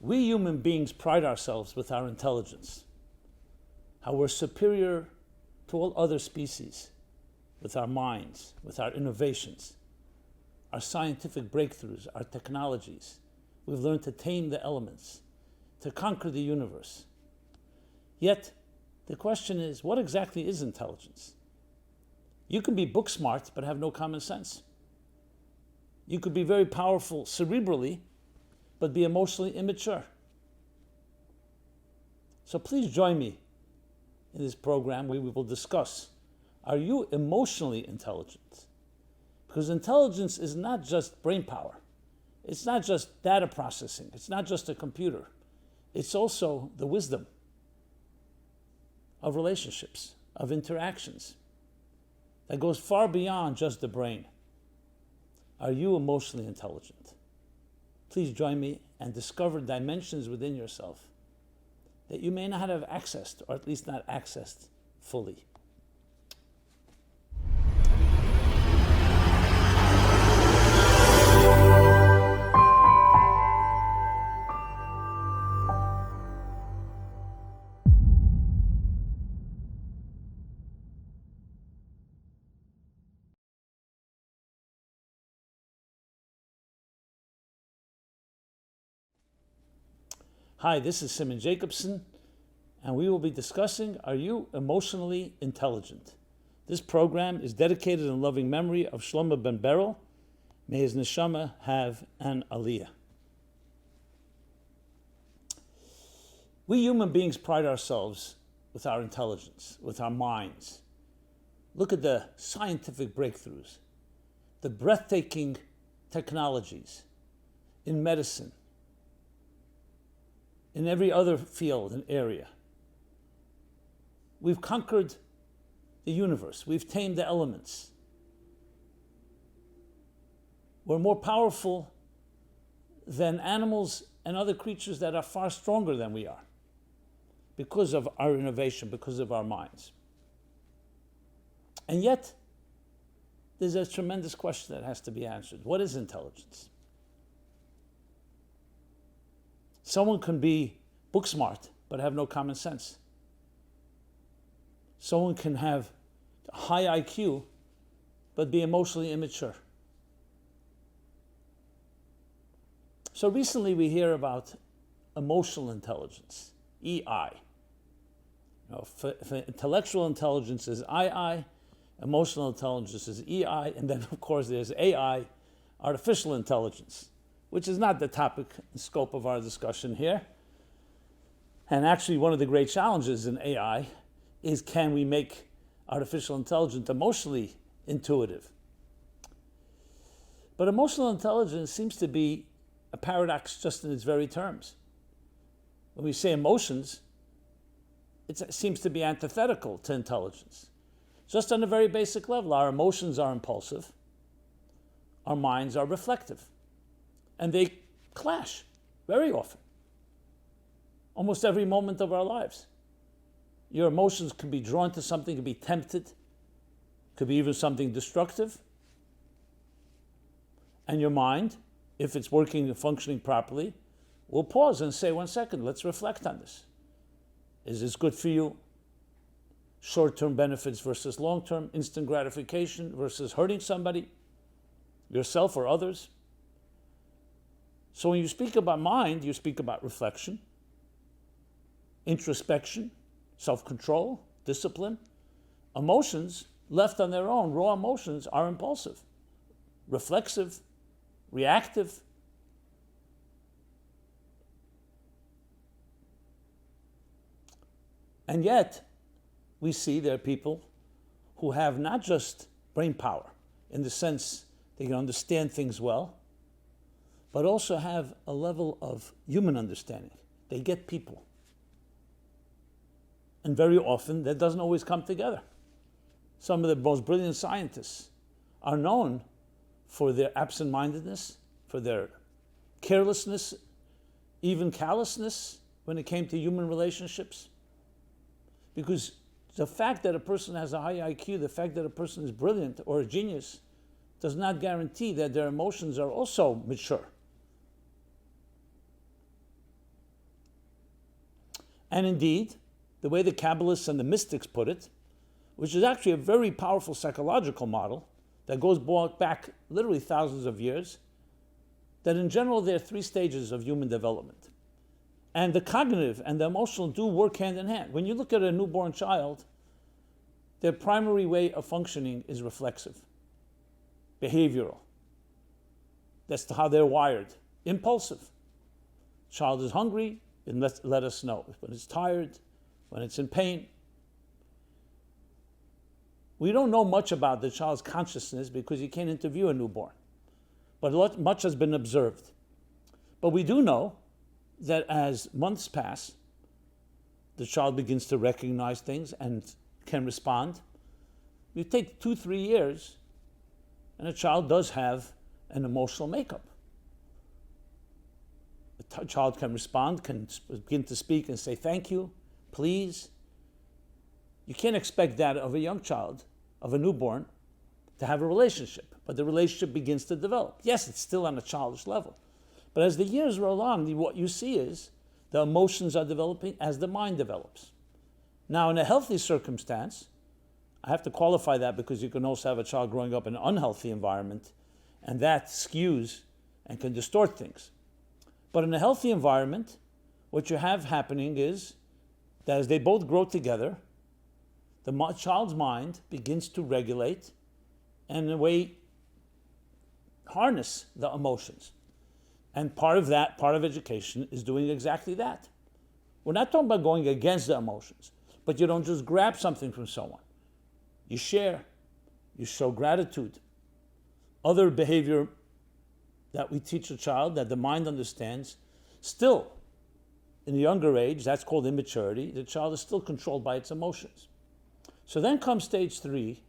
We human beings pride ourselves with our intelligence, how we're superior to all other species, with our minds, with our innovations, our scientific breakthroughs, our technologies. We've learned to tame the elements, to conquer the universe. Yet, the question is, what exactly is intelligence? You can be book smart, but have no common sense. You could be very powerful cerebrally, but be emotionally immature. So please join me in this program where we will discuss, are you emotionally intelligent? Because intelligence is not just brain power. It's not just data processing. It's not just a computer. It's also the wisdom of relationships, of interactions, that goes far beyond just the brain. Are you emotionally intelligent? Please join me and discover dimensions within yourself that you may not have accessed, or at least not accessed fully. Hi, this is Simon Jacobson, and we will be discussing, are you emotionally intelligent? This program is dedicated in loving memory of Shlomo ben Beryl. May his neshama have an aliyah. We human beings pride ourselves with our intelligence, with our minds. Look at the scientific breakthroughs, the breathtaking technologies in medicine, in every other field and area. We've conquered the universe. We've tamed the elements. We're more powerful than animals and other creatures that are far stronger than we are because of our innovation, because of our minds. And yet, there's a tremendous question that has to be answered. What is intelligence? Someone can be book smart, but have no common sense. Someone can have a high IQ, but be emotionally immature. So recently we hear about emotional intelligence, EI. For intellectual intelligence is II, emotional intelligence is EI, and then of course there's AI, artificial intelligence, which is not the topic and scope of our discussion here. And actually one of the great challenges in AI is, can we make artificial intelligence emotionally intuitive? But emotional intelligence seems to be a paradox just in its very terms. When we say emotions, it seems to be antithetical to intelligence. Just on a very basic level, our emotions are impulsive, our minds are reflective, and they clash very often, almost every moment of our lives. Your emotions can be drawn to something, can be tempted, could be even something destructive. And your mind, if it's working and functioning properly, will pause and say, 1 second, let's reflect on this. Is this good for you? Short-term benefits versus long-term, instant gratification versus hurting somebody, yourself or others. So when you speak about mind, you speak about reflection, introspection, self-control, discipline. Emotions, left on their own, raw emotions, are impulsive, reflexive, reactive. And yet, we see there are people who have not just brain power, in the sense they can understand things well, but also have a level of human understanding. They get people. And very often, that doesn't always come together. Some of the most brilliant scientists are known for their absent-mindedness, for their carelessness, even callousness when it came to human relationships. Because the fact that a person has a high IQ, the fact that a person is brilliant or a genius, does not guarantee that their emotions are also mature. And indeed, the way the Kabbalists and the mystics put it, which is actually a very powerful psychological model that goes back literally thousands of years, that in general there are 3 stages of human development. And the cognitive and the emotional do work hand in hand. When you look at a newborn child, their primary way of functioning is reflexive, behavioral. That's how they're wired. Impulsive. Child is hungry, and let us know. When it's tired, when it's in pain. We don't know much about the child's consciousness because you can't interview a newborn. But much has been observed. But we do know that as months pass, the child begins to recognize things and can respond. You take 2-3 years, and a child does have an emotional makeup. The child can respond, can begin to speak and say thank you, please. You can't expect that of a young child, of a newborn, to have a relationship, but the relationship begins to develop. Yes, it's still on a childish level, but as the years roll on, what you see is the emotions are developing as the mind develops. Now, in a healthy circumstance, I have to qualify that because you can also have a child growing up in an unhealthy environment, and that skews and can distort things. But in a healthy environment, what you have happening is that as they both grow together, the child's mind begins to regulate and in a way harness the emotions. And part of education is doing exactly that. We're not talking about going against the emotions, but you don't just grab something from someone. You share, you show gratitude. Other behavior that we teach a child that the mind understands, still, in a younger age, that's called immaturity, the child is still controlled by its emotions. So then comes stage 3,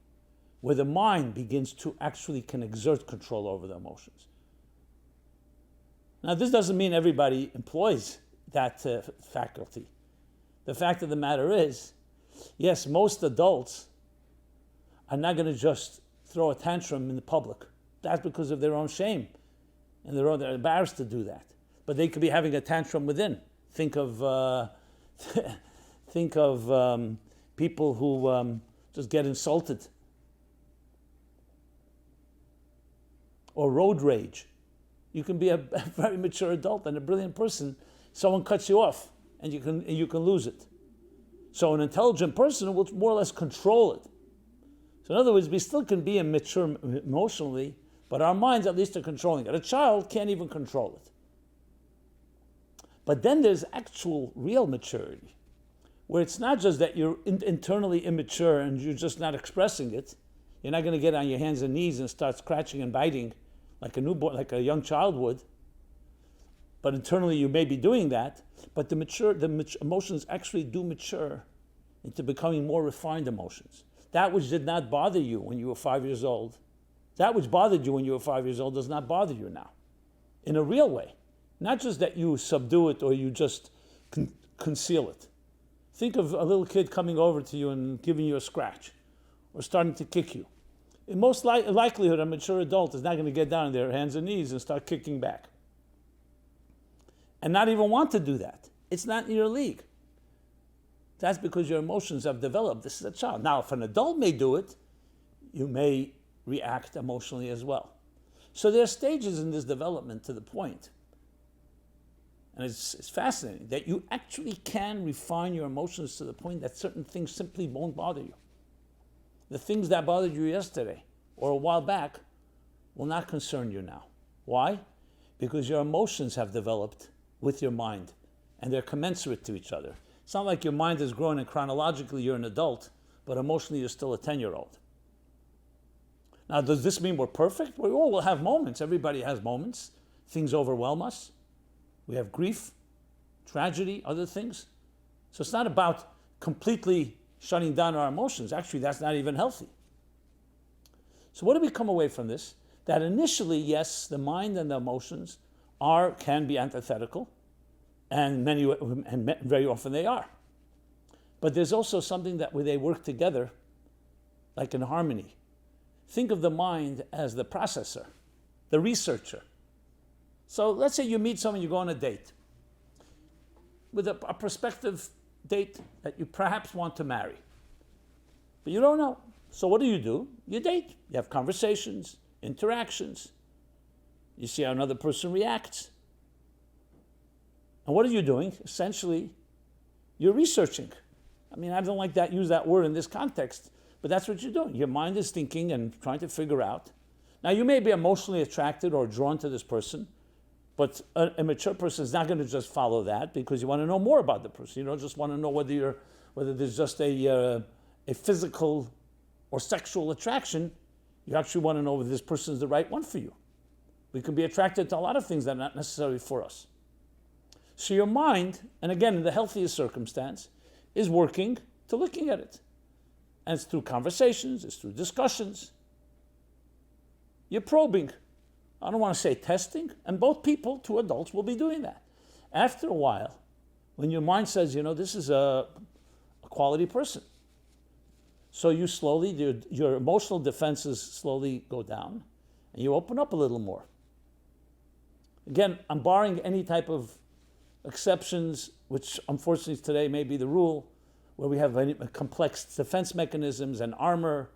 where the mind begins to actually can exert control over the emotions. Now, this doesn't mean everybody employs that faculty. The fact of the matter is, yes, most adults are not going to just throw a tantrum in the public. That's because of their own shame, and they're embarrassed to do that. But they could be having a tantrum within. Think of people who just get insulted, or road rage. You can be a very mature adult and a brilliant person. Someone cuts you off, and you can lose it. So an intelligent person will more or less control it. So in other words, we still can be immature emotionally, but our minds at least are controlling it. A child can't even control it. But then there's actual real maturity, where it's not just that you're internally immature and you're just not expressing it. You're not going to get on your hands and knees and start scratching and biting like a newborn, like a young child would. But internally you may be doing that, but the emotions actually do mature into becoming more refined emotions. That which did not bother you when you were 5 years old, that which bothered you when you were 5 years old does not bother you now, in a real way. Not just that you subdue it or you just conceal it. Think of a little kid coming over to you and giving you a scratch or starting to kick you. In most likelihood, a mature adult is not going to get down on their hands and knees and start kicking back. And not even want to do that. It's not in your league. That's because your emotions have developed. This is a child. Now, if an adult may do it, you may react emotionally as well. So there are stages in this development to the point, and it's fascinating, that you actually can refine your emotions to the point that certain things simply won't bother you. The things that bothered you yesterday or a while back will not concern you now. Why? Because your emotions have developed with your mind, and they're commensurate to each other. It's not like your mind has grown and chronologically you're an adult, but emotionally you're still a 10-year-old. Now, does this mean we're perfect? We all will have moments. Everybody has moments. Things overwhelm us. We have grief, tragedy, other things. So it's not about completely shutting down our emotions. Actually, that's not even healthy. So what do we come away from this? That initially, yes, the mind and the emotions can be antithetical, and very often they are. But there's also something that where they work together, like in harmony. Think of the mind as the processor, the researcher. So let's say you meet someone, you go on a date with a prospective date that you perhaps want to marry. But you don't know. So what do? You date. You have conversations, interactions. You see how another person reacts. And what are you doing? Essentially, you're researching. I mean, I don't like that, use that word in this context, but that's what you're doing. Your mind is thinking and trying to figure out. Now, you may be emotionally attracted or drawn to this person, but a mature person is not going to just follow that because you want to know more about the person. You don't just want to know whether there's just a physical or sexual attraction. You actually want to know whether this person is the right one for you. We can be attracted to a lot of things that are not necessarily for us. So your mind, and again, in the healthiest circumstance, is working to looking at it. And it's through conversations, it's through discussions. You're probing. I don't want to say testing, and both people, two adults, will be doing that. After a while, when your mind says, this is a quality person, so you slowly, your emotional defenses slowly go down, and you open up a little more. Again, I'm barring any type of exceptions, which unfortunately today may be the rule, where we have complex defense mechanisms and armor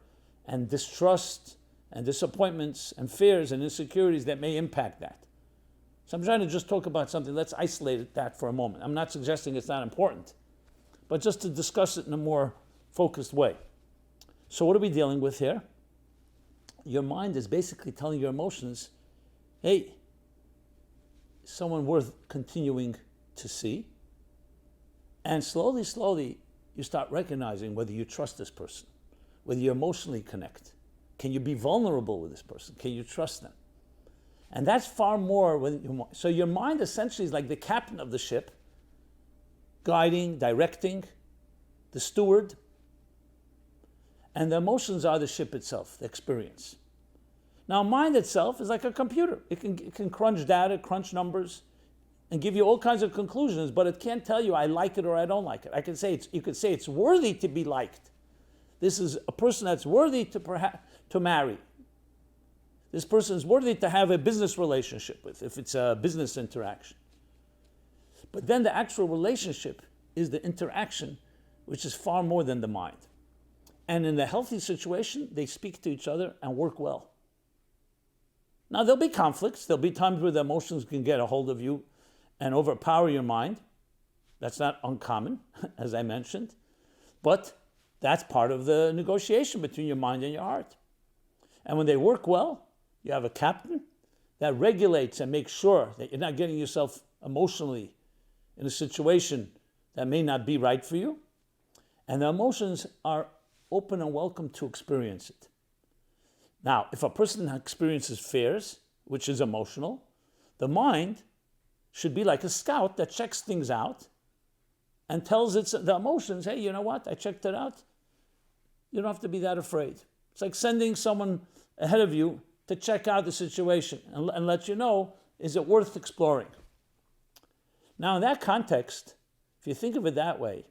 and distrust and disappointments and fears and insecurities that may impact that. So I'm trying to just talk about something. Let's isolate that for a moment. I'm not suggesting it's not important, but just to discuss it in a more focused way. So what are we dealing with here? Your mind is basically telling your emotions, hey, someone worth continuing to see. And slowly, you start recognizing whether you trust this person, whether you emotionally connect. Can you be vulnerable with this person? Can you trust them? And that's far more so your mind essentially is like the captain of the ship, guiding, directing, the steward. And the emotions are the ship itself, the experience. Now, mind itself is like a computer. It can crunch data, crunch numbers, and give you all kinds of conclusions, but it can't tell you I like it or I don't like it. You could say it's worthy to be liked. This is a person that's worthy to marry. This person is worthy to have a business relationship with, if it's a business interaction. But then the actual relationship is the interaction, which is far more than the mind. And in the healthy situation, they speak to each other and work well. Now, there'll be conflicts. There'll be times where the emotions can get a hold of you and overpower your mind. That's not uncommon, as I mentioned. But that's part of the negotiation between your mind and your heart. And when they work well, you have a captain that regulates and makes sure that you're not getting yourself emotionally in a situation that may not be right for you. And the emotions are open and welcome to experience it. Now, if a person experiences fears, which is emotional, the mind should be like a scout that checks things out and tells the emotions, hey, you know what? I checked it out. You don't have to be that afraid. It's like sending someone ahead of you to check out the situation and let you know, is it worth exploring? Now, in that context, if you think of it that way,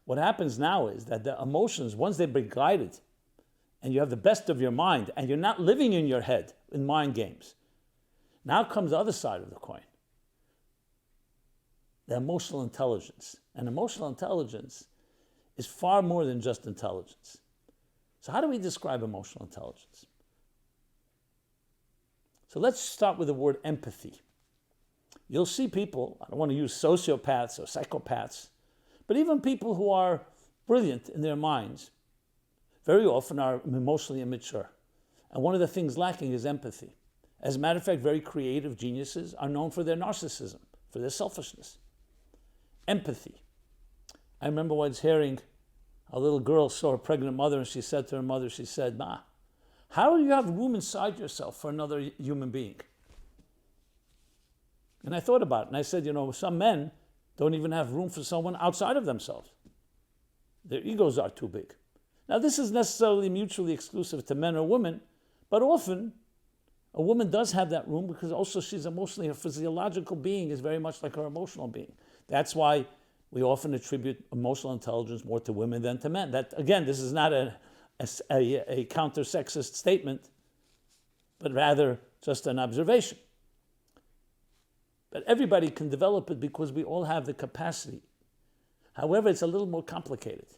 what happens now is that the emotions, once they've been guided, and you have the best of your mind, and you're not living in your head in mind games, now comes the other side of the coin, the emotional intelligence. And emotional intelligence is far more than just intelligence. So how do we describe emotional intelligence? So let's start with the word empathy. You'll see people, I don't want to use sociopaths or psychopaths, but even people who are brilliant in their minds very often are emotionally immature. And one of the things lacking is empathy. As a matter of fact, very creative geniuses are known for their narcissism, for their selfishness. Empathy. I remember once hearing a little girl saw her pregnant mother, and she said to her mother, she said, Ma, how do you have room inside yourself for another human being? And I thought about it, and I said, some men don't even have room for someone outside of themselves. Their egos are too big. Now, this is necessarily mutually exclusive to men or women, but often a woman does have that room because also she's emotionally, her physiological being is very much like her emotional being. That's why we often attribute emotional intelligence more to women than to men. That, again, this is not a counter-sexist statement, but rather just an observation. But everybody can develop it because we all have the capacity. However, it's a little more complicated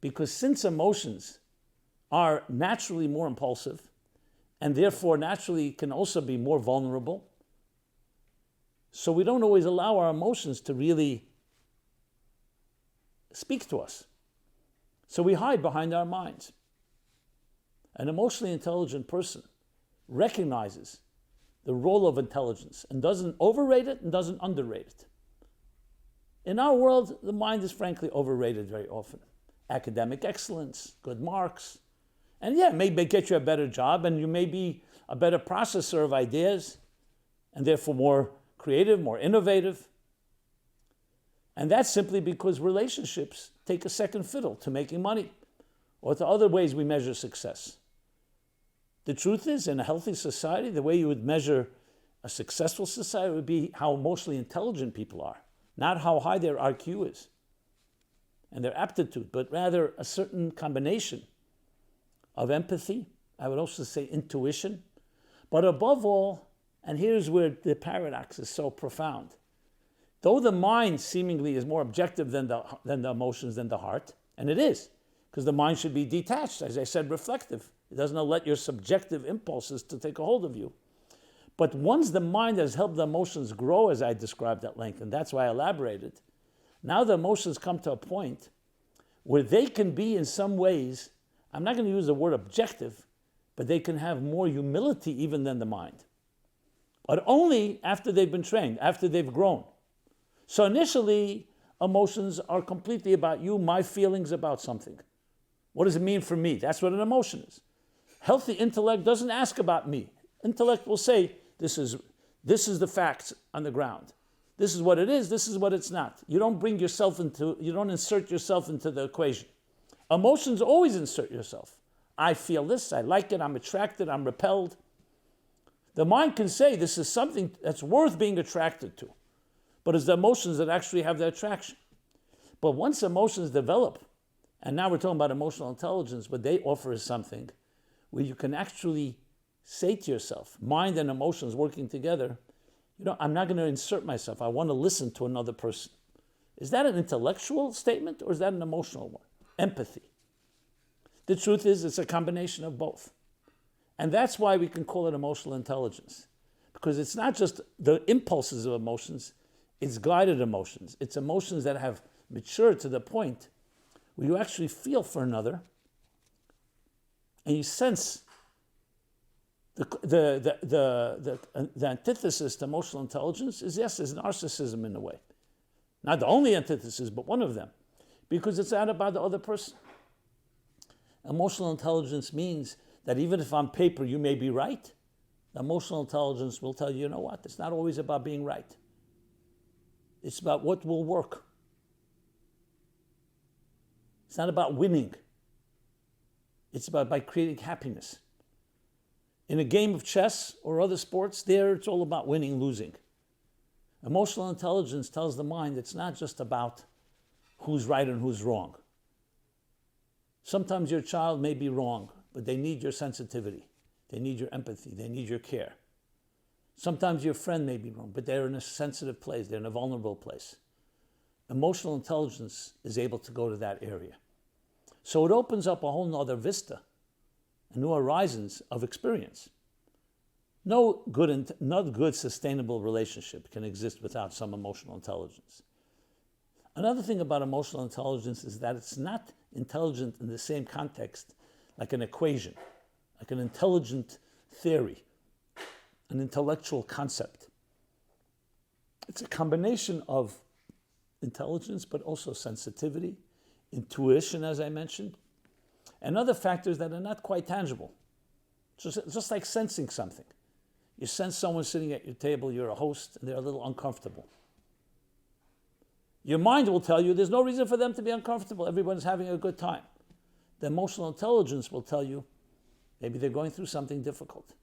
because since emotions are naturally more impulsive and therefore naturally can also be more vulnerable, so we don't always allow our emotions to really speak to us. So we hide behind our minds. An emotionally intelligent person recognizes the role of intelligence and doesn't overrate it and doesn't underrate it. In our world, the mind is frankly overrated very often. Academic excellence, good marks, and yeah, maybe get you a better job and you may be a better processor of ideas and therefore more creative, more innovative. And that's simply because relationships take a second fiddle to making money or to other ways we measure success. The truth is, in a healthy society, the way you would measure a successful society would be how emotionally intelligent people are, not how high their IQ is and their aptitude, but rather a certain combination of empathy, I would also say intuition, but above all, and here's where the paradox is so profound, though the mind seemingly is more objective than the emotions, than the heart, and it is, because the mind should be detached, as I said, reflective. It doesn't let your subjective impulses to take a hold of you. But once the mind has helped the emotions grow, as I described at length, and that's why I elaborated, now the emotions come to a point where they can be in some ways, I'm not going to use the word objective, but they can have more humility even than the mind. But only after they've been trained, after they've grown. So initially, emotions are completely about you, my feelings about something. What does it mean for me? That's what an emotion is. Healthy intellect doesn't ask about me. Intellect will say, this is the facts on the ground. This is what it is, this is what it's not. You don't insert yourself into the equation. Emotions always insert yourself. I feel this, I like it, I'm attracted, I'm repelled. The mind can say this is something that's worth being attracted to, but it's the emotions that actually have the attraction. But once emotions develop, and now we're talking about emotional intelligence, what they offer is something where you can actually say to yourself, mind and emotions working together, I'm not going to insert myself. I want to listen to another person. Is that an intellectual statement or is that an emotional one? Empathy. The truth is it's a combination of both. And that's why we can call it emotional intelligence. Because it's not just the impulses of emotions, it's guided emotions. It's emotions that have matured to the point where you actually feel for another and you sense the antithesis to emotional intelligence is narcissism in a way. Not the only antithesis, but one of them. Because it's not about the other person. Emotional intelligence means that even if on paper you may be right, emotional intelligence will tell you, you know what, it's not always about being right. It's about what will work. It's not about winning. It's about by creating happiness. In a game of chess or other sports, there it's all about winning, losing. Emotional intelligence tells the mind it's not just about who's right and who's wrong. Sometimes your child may be wrong, but they need your sensitivity. They need your empathy. They need your care. Sometimes your friend may be wrong, but they're in a sensitive place. They're in a vulnerable place. Emotional intelligence is able to go to that area. So it opens up a whole nother vista, new horizons of experience. No good sustainable relationship can exist without some emotional intelligence. Another thing about emotional intelligence is that it's not intelligent in the same context like an equation, like an intelligent theory, an intellectual concept. It's a combination of intelligence, but also sensitivity, intuition, as I mentioned, and other factors that are not quite tangible. Just like sensing something. You sense someone sitting at your table, you're a host, and they're a little uncomfortable. Your mind will tell you there's no reason for them to be uncomfortable. Everyone's having a good time. The emotional intelligence will tell you maybe they're going through something difficult.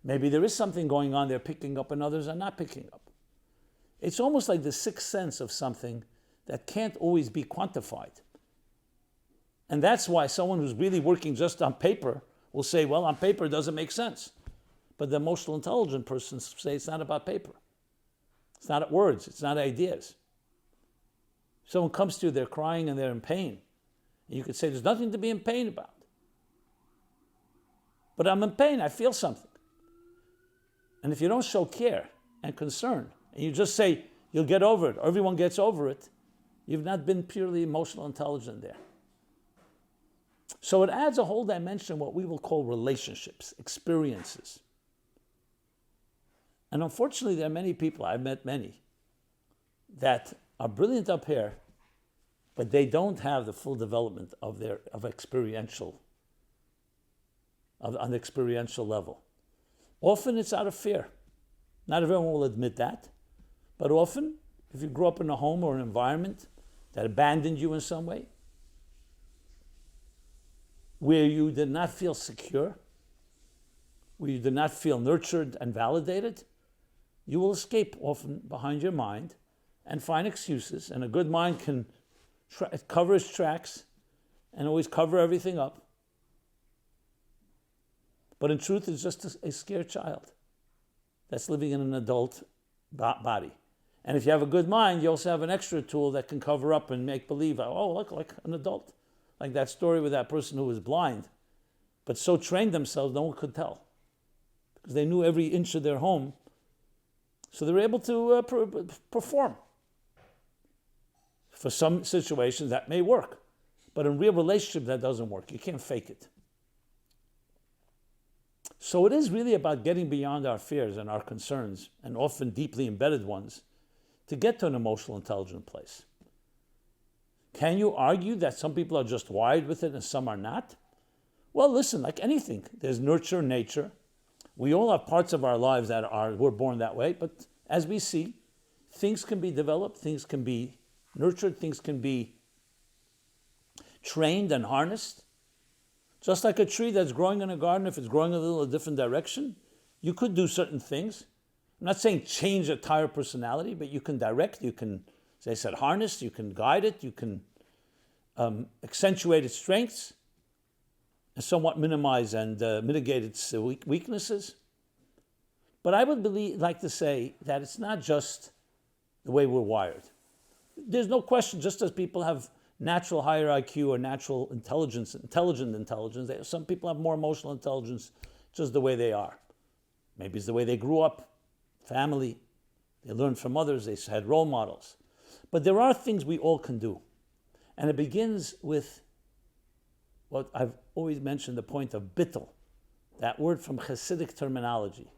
Maybe there is something going on they're picking up and others are not picking up. It's almost like the sixth sense of something that can't always be quantified. And that's why someone who's really working just on paper will say, well, on paper it doesn't make sense. But the emotional intelligent person say it's not about paper. It's not words, it's not ideas. Someone comes to you, they're crying and they're in pain. And you could say, there's nothing to be in pain about. But I'm in pain, I feel something. And if you don't show care and concern, and you just say, you'll get over it, or everyone gets over it, you've not been purely emotional intelligent there. So it adds a whole dimension, what we will call relationships, experiences. And unfortunately, there are many people, I've met many, that are brilliant up here, but they don't have the full development of on the experiential level. Often it's out of fear. Not everyone will admit that, but often, if you grew up in a home or an environment that abandoned you in some way, where you did not feel secure, where you did not feel nurtured and validated, you will escape often behind your mind and find excuses. And a good mind can cover its tracks and always cover everything up. But in truth, it's just a scared child that's living in an adult body. And if you have a good mind, you also have an extra tool that can cover up and make believe, oh, look, like an adult. Like that story with that person who was blind, but so trained themselves, no one could tell. Because they knew every inch of their home. So they were able to perform. For some situations, that may work. But in real relationship, that doesn't work. You can't fake it. So it is really about getting beyond our fears and our concerns, and often deeply embedded ones, to get to an emotional, intelligent place. Can you argue that some people are just wired with it and some are not? Well, listen, like anything, there's nurture, nature. We all have parts of our lives that we're born that way, but as we see, things can be developed, things can be nurtured, things can be trained and harnessed. Just like a tree that's growing in a garden, if it's growing a little different direction, you could do certain things. I'm not saying change a entire personality, but you can direct, you can, as I said, harness, you can guide it, you can accentuate its strengths, and somewhat minimize and mitigate its weaknesses. But I would like to say that it's not just the way we're wired. There's no question, just as people have natural higher IQ or natural intelligent intelligence, some people have more emotional intelligence just the way they are. Maybe it's the way they grew up, family, they learned from others, they had role models. But there are things we all can do. And it begins with what I've always mentioned, the point of bittul, that word from Hasidic terminology.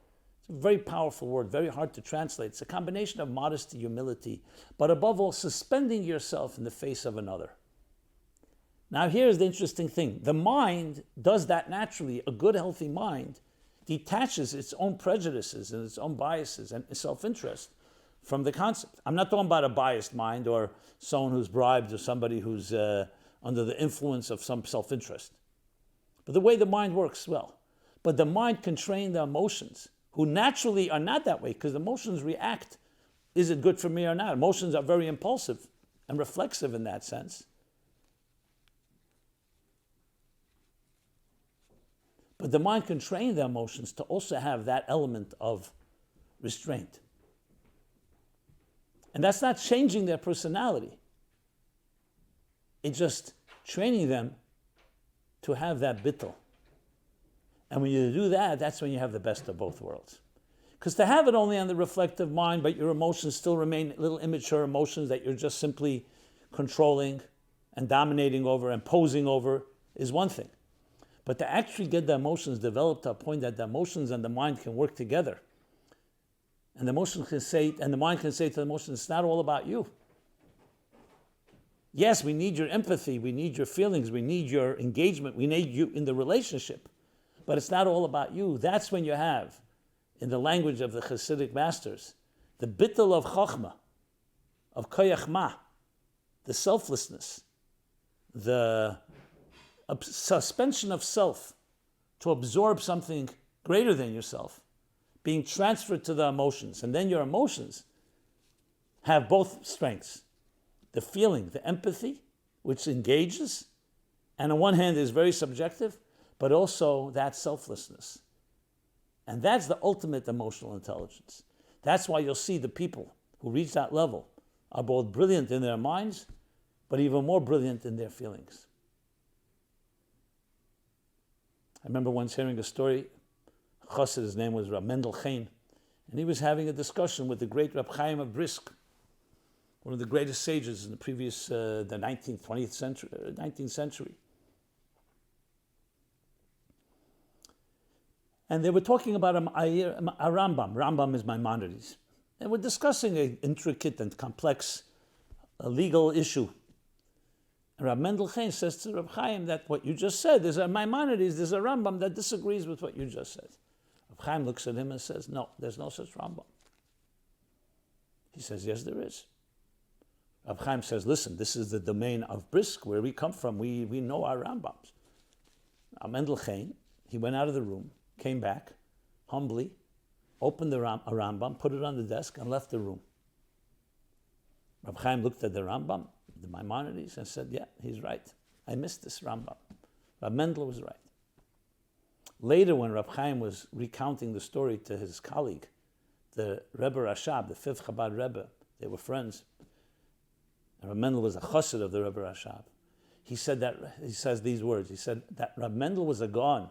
It's a very powerful word, very hard to translate. It's a combination of modesty, humility, but above all, suspending yourself in the face of another. Now here's the interesting thing. The mind does that naturally. A good, healthy mind detaches its own prejudices and its own biases and self-interest from the concept. I'm not talking about a biased mind or someone who's bribed or somebody who's under the influence of some self-interest. But the way the mind works, well. But the mind can train the emotions, who naturally are not that way, because emotions react. Is it good for me or not? Emotions are very impulsive and reflexive in that sense. But the mind can train the emotions to also have that element of restraint. And that's not changing their personality. It's just training them to have that bittul. And when you do that, that's when you have the best of both worlds. Because to have it only on the reflective mind, but your emotions still remain little immature emotions that you're just simply controlling and dominating over and posing over is one thing. But to actually get the emotions developed to a point that the emotions and the mind can work together, and the emotions can say, and the mind can say to the emotions, it's not all about you. Yes, we need your empathy, we need your feelings, we need your engagement, we need you in the relationship. But it's not all about you. That's when you have, in the language of the Hasidic masters, the bittul of chokhmah, of koyach ma, the selflessness, the suspension of self to absorb something greater than yourself, being transferred to the emotions. And then your emotions have both strengths. The feeling, the empathy, which engages, and on one hand is very subjective, but also that selflessness. And that's the ultimate emotional intelligence. That's why you'll see the people who reach that level are both brilliant in their minds but even more brilliant in their feelings. I remember once hearing a story. Chassid, his name was Rab Mendel Chaim, and he was having a discussion with the great Rab Chaim of Brisk, one of the greatest sages in the previous, the 19th, 20th century, 19th century. And they were talking about a Rambam. Rambam is Maimonides. And we're discussing an intricate and complex legal issue. And Rab Mendel Chaim says to Rab Chaim that what you just said, there's a Maimonides, there's a Rambam that disagrees with what you just said. Rab Chaim looks at him and says, no, there's no such Rambam. He says, yes, there is. Rab Chaim says, listen, this is the domain of Brisk, where we come from. We know our Rambams. Rab Mendel Chaim, he went out of the room, came back, humbly, opened a Rambam, put it on the desk, and left the room. Rab Chaim looked at the Rambam, the Maimonides, and said, yeah, he's right. I missed this Rambam. Rab Mendel was right. Later, when Rab Chaim was recounting the story to his colleague, the Rebbe Rashab, the fifth Chabad Rebbe, they were friends, and Rab Mendel was a chassid of the Rebbe Rashab. He says these words. He said that Rab Mendel was a Gaon,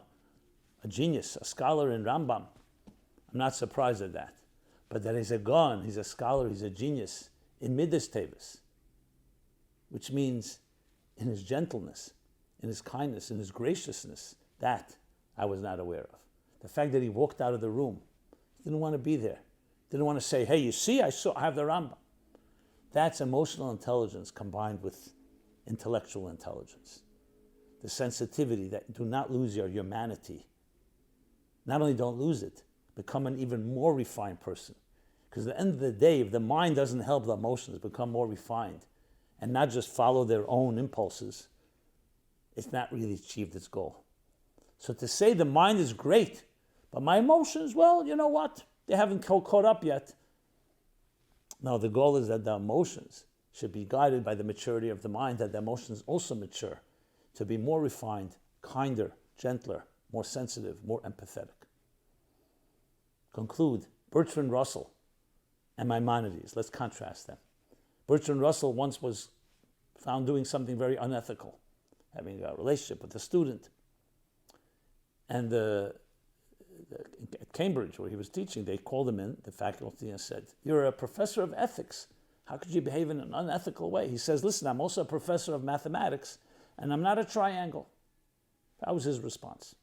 a genius, a scholar in Rambam. I'm not surprised at that. But that he's a Gaon, he's a scholar, he's a genius in Midas Tevis, which means in his gentleness, in his kindness, in his graciousness, that I was not aware of. The fact that he walked out of the room, he didn't want to be there. Didn't want to say, hey, you see, I have the Rambam. That's emotional intelligence combined with intellectual intelligence. The sensitivity that do not lose your humanity. Not only don't lose it, become an even more refined person. Because at the end of the day, if the mind doesn't help the emotions become more refined and not just follow their own impulses, it's not really achieved its goal. So to say the mind is great, but my emotions, well, you know what? They haven't caught up yet. No, the goal is that the emotions should be guided by the maturity of the mind, that the emotions also mature, to be more refined, kinder, gentler, more sensitive, more empathetic. Conclude, Bertrand Russell and Maimonides. Let's contrast them. Bertrand Russell once was found doing something very unethical, having a relationship with a student. And at Cambridge, where he was teaching, they called him in, the faculty, and said, you're a professor of ethics. How could you behave in an unethical way? He says, listen, I'm also a professor of mathematics, and I'm not a triangle. That was his response.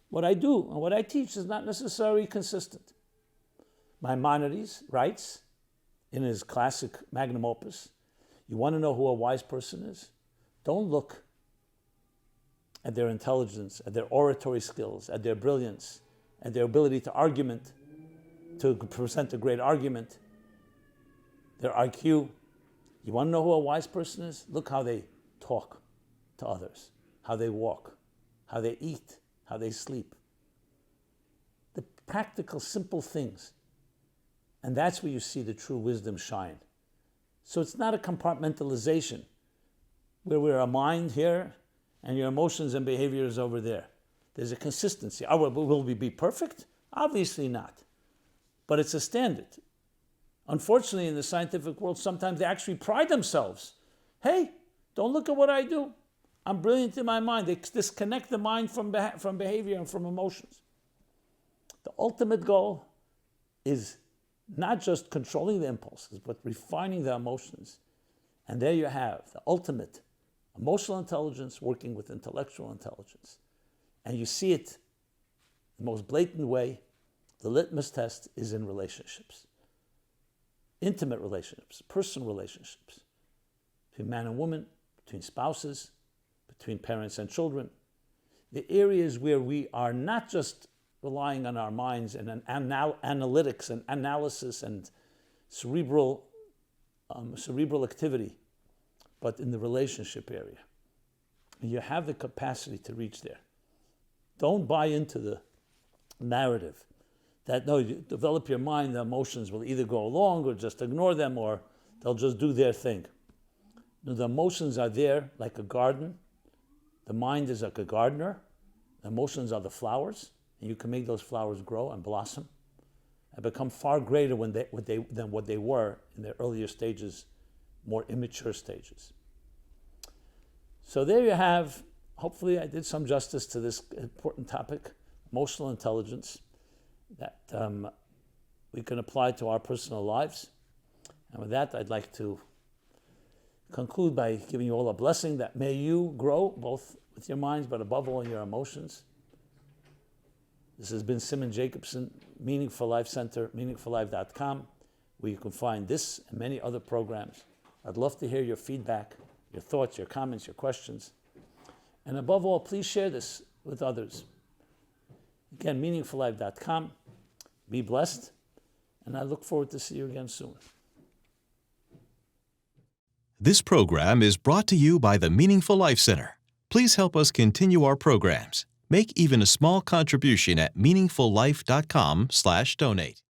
What I do and what I teach is not necessarily consistent. Maimonides writes in his classic magnum opus, you want to know who a wise person is? Don't look at their intelligence, at their oratory skills, at their brilliance, at their ability to present a great argument, their IQ. You want to know who a wise person is? Look how they talk to others, how they walk, how they eat, how they sleep. The practical, simple things. And that's where you see the true wisdom shine. So it's not a compartmentalization where we're a mind here and your emotions and behaviors over there. There's a consistency. Will we be perfect? Obviously not. But it's a standard. Unfortunately, in the scientific world, sometimes they actually pride themselves. Hey, don't look at what I do. I'm brilliant in my mind. They disconnect the mind from behavior and from emotions. The ultimate goal is not just controlling the impulses, but refining the emotions. And there you have the ultimate emotional intelligence working with intellectual intelligence. And you see it the most blatant way. The litmus test is in relationships. Intimate relationships, personal relationships, between man and woman, between spouses, between parents and children. The areas where we are not just relying on our minds and analytics and analysis and cerebral activity, but in the relationship area. You have the capacity to reach there. Don't buy into the narrative that, no, you develop your mind, the emotions will either go along or just ignore them or they'll just do their thing. No, the emotions are there like a garden. The mind is like a gardener. The emotions are the flowers, and you can make those flowers grow and blossom and become far greater than what they were in their earlier stages, more immature stages. So there you have, hopefully I did some justice to this important topic, emotional intelligence, that we can apply to our personal lives. And with that, I'd like to conclude by giving you all a blessing that may you grow both with your minds, but above all in your emotions. This has been Simon Jacobson, Meaningful Life Center, meaningfullife.com, where you can find this and many other programs. I'd love to hear your feedback, your thoughts, your comments, your questions. And above all, please share this with others. Again, meaningfullife.com. Be blessed, and I look forward to see you again soon. This program is brought to you by the Meaningful Life Center. Please help us continue our programs. Make even a small contribution at meaningfullife.com/donate.